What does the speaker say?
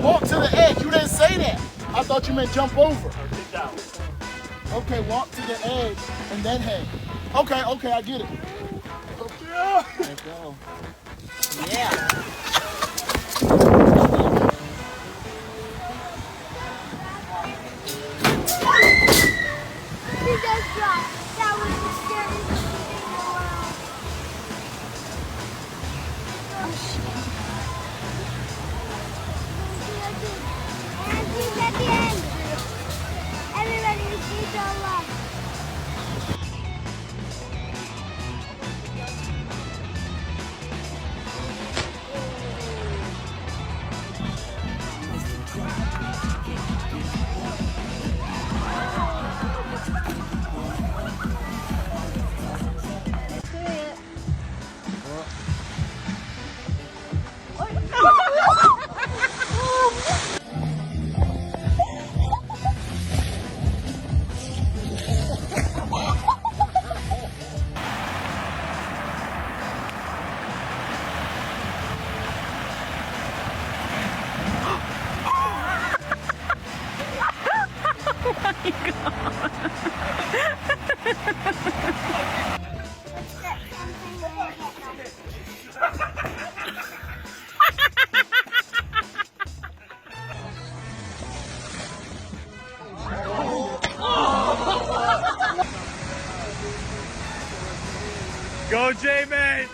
Walk to the edge. You didn't say that. I thought you meant jump over. Okay, walk to the edge and then hang. Okay, I get it. Yeah. There you go. Yeah. He just dropped. That was the scariest thing in the world. Oh, shit. And he's at the end. Everybody, he's so low. Go, J-Man!